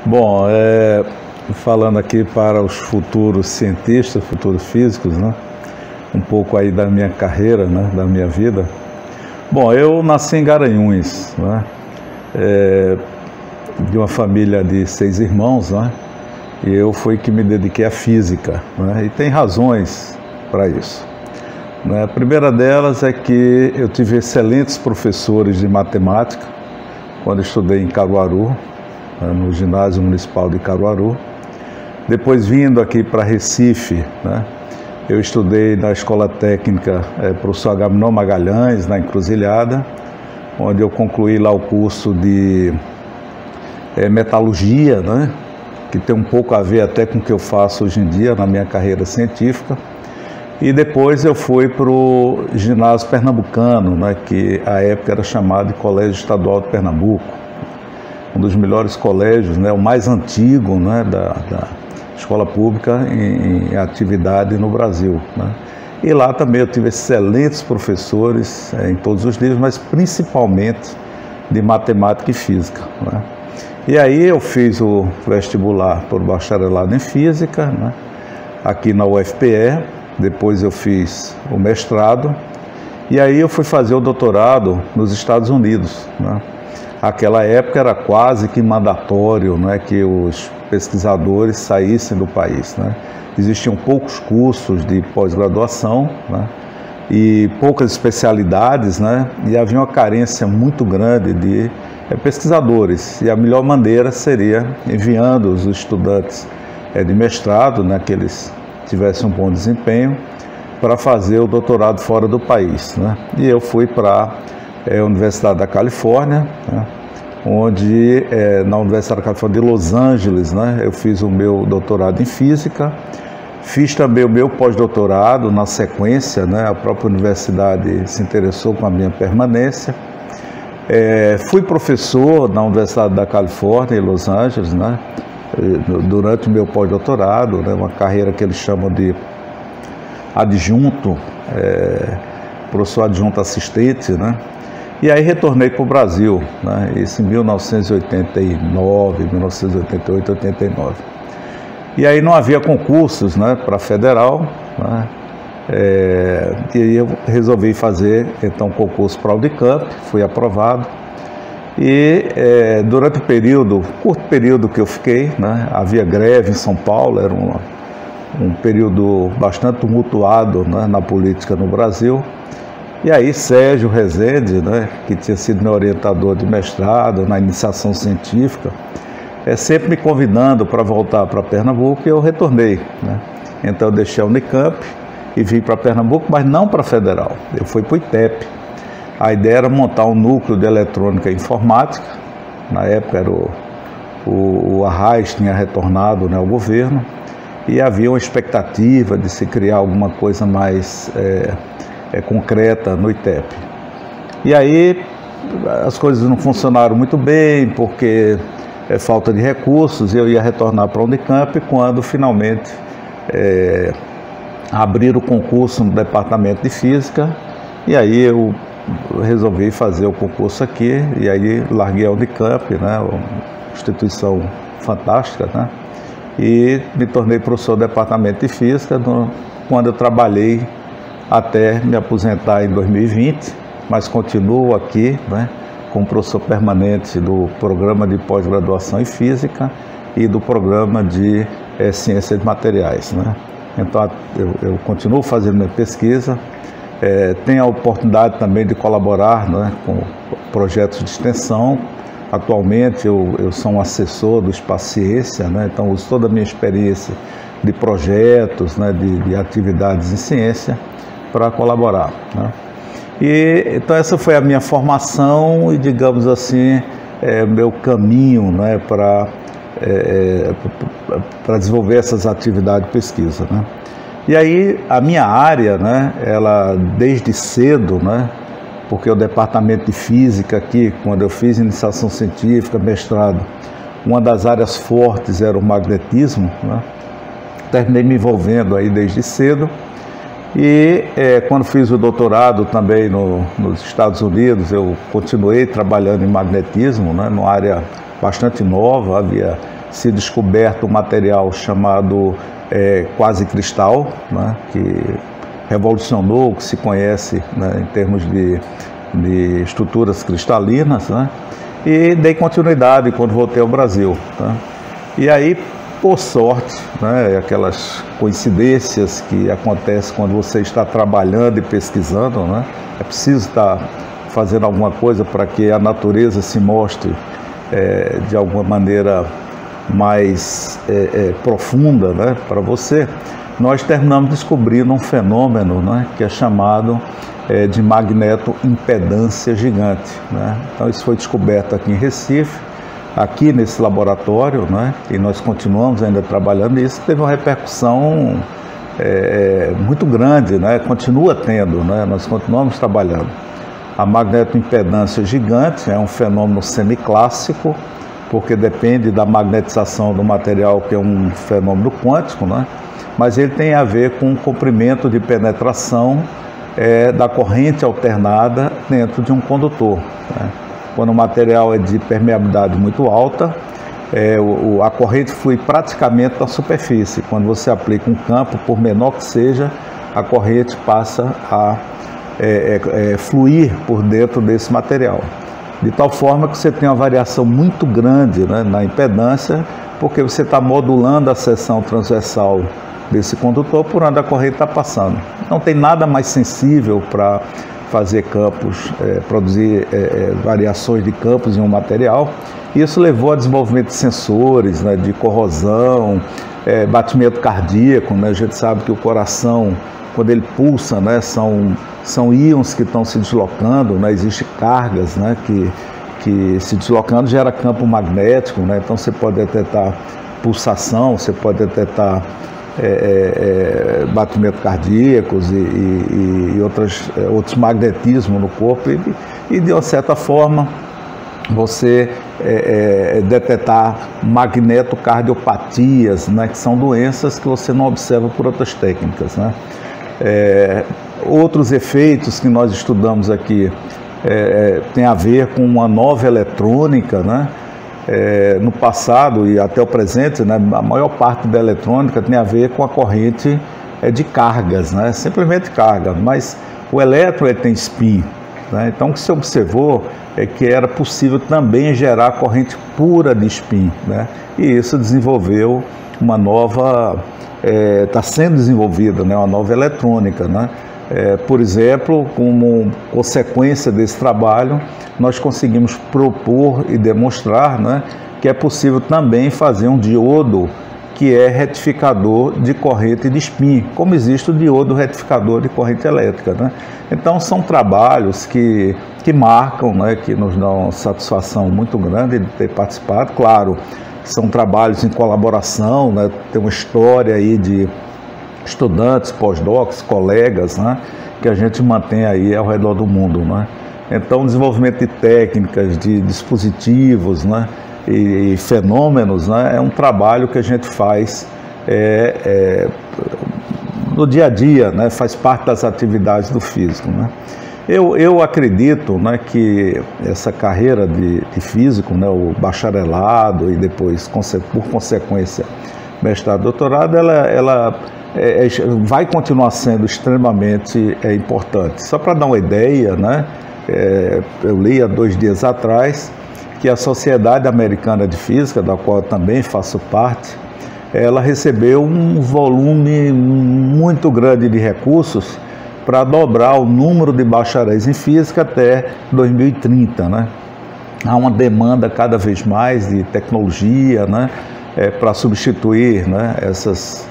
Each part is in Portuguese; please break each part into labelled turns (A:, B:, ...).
A: Bom, falando aqui para os futuros cientistas, futuros físicos, né? Um pouco aí da minha carreira, né? Da minha vida. Bom, eu nasci em Garanhuns, né? De uma família de 6 irmãos, né? E eu fui que me dediquei à física, né? E tem razões para isso. A primeira delas é que eu tive excelentes professores de matemática quando estudei em Caruaru, no ginásio municipal de Caruaru. Depois, vindo aqui para Recife, né, eu estudei na escola técnica professor Agamenon Magalhães, na Encruzilhada, onde eu concluí lá o curso de metalurgia, né, que tem um pouco a ver até com o que eu faço hoje em dia na minha carreira científica. E depois eu fui para o ginásio pernambucano, né, que à época era chamado de Colégio Estadual de Pernambuco, um dos melhores colégios, né, o mais antigo, né, da escola pública em atividade no Brasil, né. E lá também eu tive excelentes professores em todos os níveis, mas principalmente de matemática e física, né. E aí eu fiz o vestibular por bacharelado em física, né, aqui na UFPE. Depois eu fiz o mestrado e aí eu fui fazer o doutorado nos Estados Unidos, né. Aquela época era quase que mandatório, né, que os pesquisadores saíssem do país, né. Existiam poucos cursos de pós-graduação, né, e poucas especialidades, né, e havia uma carência muito grande de pesquisadores. E a melhor maneira seria enviando os estudantes de mestrado, né, que eles tivessem um bom desempenho, para fazer o doutorado fora do país, né. E eu fui para a Universidade da Califórnia, né, onde na Universidade da Califórnia de Los Angeles, né, eu fiz o meu doutorado em física, fiz também o meu pós-doutorado na sequência, né, a própria universidade se interessou com a minha permanência. Fui professor na Universidade da Califórnia em Los Angeles, né, durante o meu pós-doutorado, né, uma carreira que eles chamam de adjunto, professor adjunto assistente, né. E aí retornei para o Brasil, né, isso em 1989, 1988, 89. E aí não havia concursos, né, para federal, né, e aí eu resolvi fazer então concurso para a Unicamp, fui aprovado. E durante o período, curto período que eu fiquei, né, havia greve em São Paulo, era um período bastante tumultuado, né, na política no Brasil. E aí Sérgio Rezende, né, que tinha sido meu orientador de mestrado na iniciação científica, sempre me convidando para voltar para Pernambuco, e eu retornei, né. Então eu deixei a Unicamp e vim para Pernambuco, mas não para a Federal, eu fui para o ITEP. A ideia era montar um núcleo de eletrônica e informática. Na época era o Arraes tinha retornado, né, ao governo, e havia uma expectativa de se criar alguma coisa mais concreta no ITEP. E aí as coisas não funcionaram muito bem, porque falta de recursos, e eu ia retornar para a Unicamp quando finalmente abriram o concurso no departamento de física, e aí eu resolvi fazer o concurso aqui, e aí larguei a Unicamp, né, uma instituição fantástica, né, e me tornei professor do departamento de física quando eu trabalhei até me aposentar em 2020, mas continuo aqui, né, como professor permanente do programa de pós-graduação em física e do programa de ciência de materiais, né. Então eu continuo fazendo minha pesquisa. Tenho a oportunidade também de colaborar, né, com projetos de extensão. Atualmente eu sou um assessor do Espaço Ciência, né, então uso toda a minha experiência de projetos, né, de atividades em ciência para colaborar, né. E então essa foi a minha formação e, digamos assim, meu caminho, né, para desenvolver essas atividades de pesquisa, né. E aí a minha área, né, ela desde cedo, né, porque o departamento de física aqui, quando eu fiz iniciação científica, mestrado, uma das áreas fortes era o magnetismo, né, terminei me envolvendo aí desde cedo. E quando fiz o doutorado também nos Estados Unidos, eu continuei trabalhando em magnetismo, né, numa área bastante nova, havia se descoberto um material chamado quase cristal, né, que revolucionou o que se conhece, né, em termos de estruturas cristalinas, né, e dei continuidade quando voltei ao Brasil. Tá? E aí, por sorte, né, aquelas coincidências que acontecem quando você está trabalhando e pesquisando, né, é preciso estar fazendo alguma coisa para que a natureza se mostre de alguma maneira mais profunda, né, para você. Nós terminamos descobrindo um fenômeno, né, que é chamado de magnetoimpedância gigante. Né? Então isso foi descoberto aqui em Recife, aqui nesse laboratório, né, e nós continuamos ainda trabalhando nisso. Teve uma repercussão muito grande, né, continua tendo, né, nós continuamos trabalhando. A magnetoimpedância gigante é um fenômeno semiclássico, porque depende da magnetização do material, que é um fenômeno quântico, né, mas ele tem a ver com o comprimento de penetração da corrente alternada dentro de um condutor. Né. Quando o material é de permeabilidade muito alta, a corrente flui praticamente na superfície. Quando você aplica um campo, por menor que seja, a corrente passa a fluir por dentro desse material. De tal forma que você tem uma variação muito grande, né, na impedância, porque você está modulando a seção transversal desse condutor por onde a corrente está passando. Não tem nada mais sensível para fazer campos, produzir variações de campos em um material. Isso levou a desenvolvimento de sensores, né, de corrosão, batimento cardíaco, né? A gente sabe que o coração, quando ele pulsa, né, são íons que estão se deslocando, né? Existem cargas, né, que se deslocando gera campo magnético, né? Então você pode detectar pulsação, você pode detectar batimentos cardíacos e outros magnetismos no corpo e de uma certa forma você detectar magnetocardiopatias, né, que são doenças que você não observa por outras técnicas, né. Outros efeitos que nós estudamos aqui tem a ver com uma nova eletrônica, né. No passado e até o presente, né, a maior parte da eletrônica tem a ver com a corrente de cargas, né, simplesmente carga, mas o elétron tem spin, né, então o que se observou é que era possível também gerar corrente pura de spin, né, e isso desenvolveu uma nova, está sendo desenvolvida, né, uma nova eletrônica, né. Por exemplo, como consequência desse trabalho, nós conseguimos propor e demonstrar, né, que é possível também fazer um diodo que é retificador de corrente de spin, como existe o diodo retificador de corrente elétrica, né? Então são trabalhos que marcam, né, que nos dão satisfação muito grande de ter participado. Claro, são trabalhos em colaboração, né, tem uma história aí de estudantes, pós-docs, colegas, né, que a gente mantém aí ao redor do mundo, né? Então, o desenvolvimento de técnicas, de dispositivos, né, e fenômenos, né, é um trabalho que a gente faz no dia a dia, né, faz parte das atividades do físico, né. Eu acredito, né, que essa carreira de físico, né, o bacharelado e depois, por consequência, mestrado e doutorado, ela vai continuar sendo extremamente importante. Só para dar uma ideia, né, eu li há 2 dias atrás que a Sociedade Americana de Física, da qual eu também faço parte, ela recebeu um volume muito grande de recursos para dobrar o número de bacharéis em física até 2030, né? Há uma demanda cada vez mais de tecnologia, né, para substituir, né, essas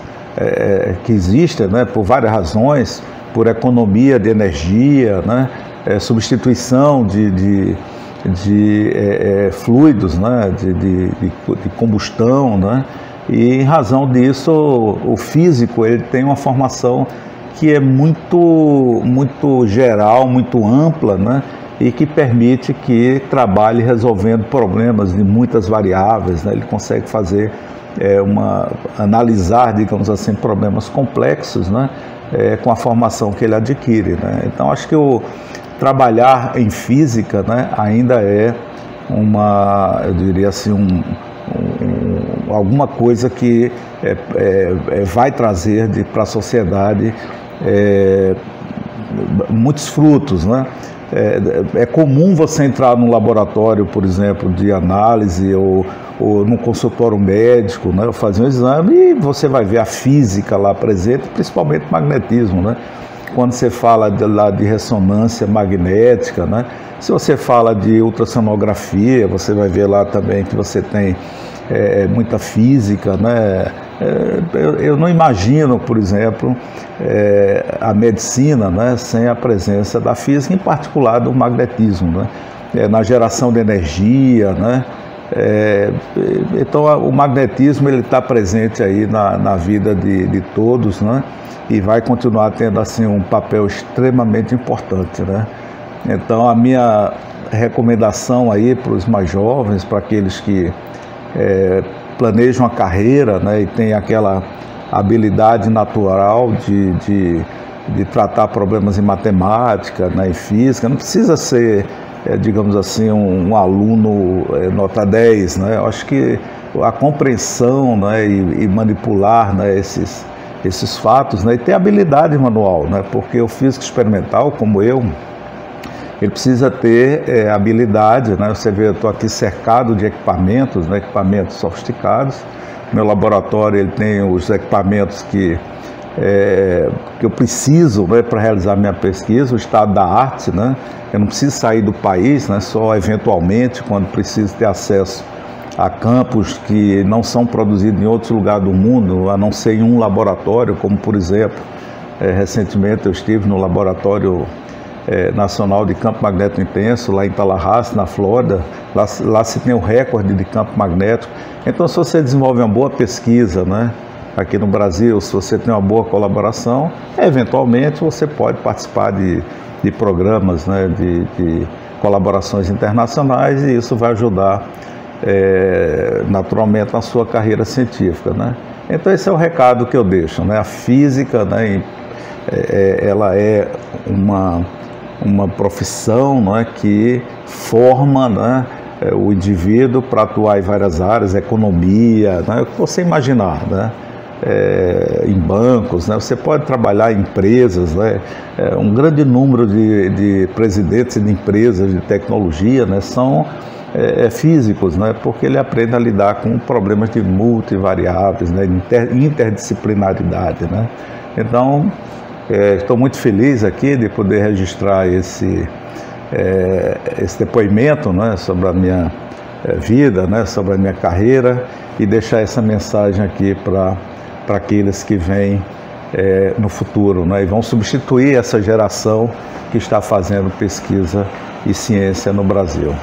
A: que existem, né, por várias razões, por economia de energia, né, substituição de fluidos, né, de combustão, né, e em razão disso o físico ele tem uma formação que é muito geral, muito ampla, né, e que permite que trabalhe resolvendo problemas de muitas variáveis, né, ele consegue fazer analisar, digamos assim, problemas complexos, né, com a formação que ele adquire, né. Então acho que trabalhar em física, né, ainda é eu diria assim, alguma coisa que vai trazer para a sociedade muitos frutos, né? É comum você entrar num laboratório, por exemplo, de análise ou num consultório médico, né, fazer um exame e você vai ver a física lá presente, principalmente o magnetismo, né? Quando você fala de ressonância magnética, né? Se você fala de ultrassonografia, você vai ver lá também que você tem muita física, né? Eu não imagino, por exemplo, a medicina, né, sem a presença da física, em particular do magnetismo, né? Na geração de energia, né? Então o magnetismo ele está presente aí na vida de todos, né? E vai continuar tendo assim um papel extremamente importante, né? Então a minha recomendação aí para os mais jovens, para aqueles que planejam a carreira, né, e tem aquela habilidade natural de tratar problemas em matemática, né, em física, não precisa ser, digamos assim, um aluno nota 10, né? Eu acho que a compreensão, né, e manipular, né, esses fatos, né, e ter habilidade manual, né, porque o físico experimental, como eu, ele precisa ter habilidade, né? Você vê, eu estou aqui cercado de equipamentos, né, equipamentos sofisticados. Meu laboratório ele tem os equipamentos que eu preciso, né, para realizar minha pesquisa, o estado da arte, né? Eu não preciso sair do país, né, só eventualmente quando preciso ter acesso a campos que não são produzidos em outros lugares do mundo, a não ser em um laboratório, como por exemplo, recentemente eu estive no laboratório nacional de campo magnético intenso, lá em Tallahassee, na Flórida. Lá se tem o recorde de campo magnético. Então, se você desenvolve uma boa pesquisa, né, aqui no Brasil, se você tem uma boa colaboração, eventualmente você pode participar de programas, né, de colaborações internacionais, e isso vai ajudar naturalmente na sua carreira científica, né? Então esse é o recado que eu deixo, né? A física, né, ela é uma profissão, não é, que forma, né, o indivíduo para atuar em várias áreas, economia, né, o que você imaginar, né, em bancos, né, você pode trabalhar em empresas, né, um grande número de presidentes de empresas de tecnologia, né, são físicos, né, porque ele aprende a lidar com problemas de multivariáveis, né, interdisciplinaridade, né. Então, estou muito feliz aqui de poder registrar esse depoimento, né, sobre a minha vida, né, sobre a minha carreira, e deixar essa mensagem aqui para aqueles que vêm no futuro, né, e vão substituir essa geração que está fazendo pesquisa e ciência no Brasil.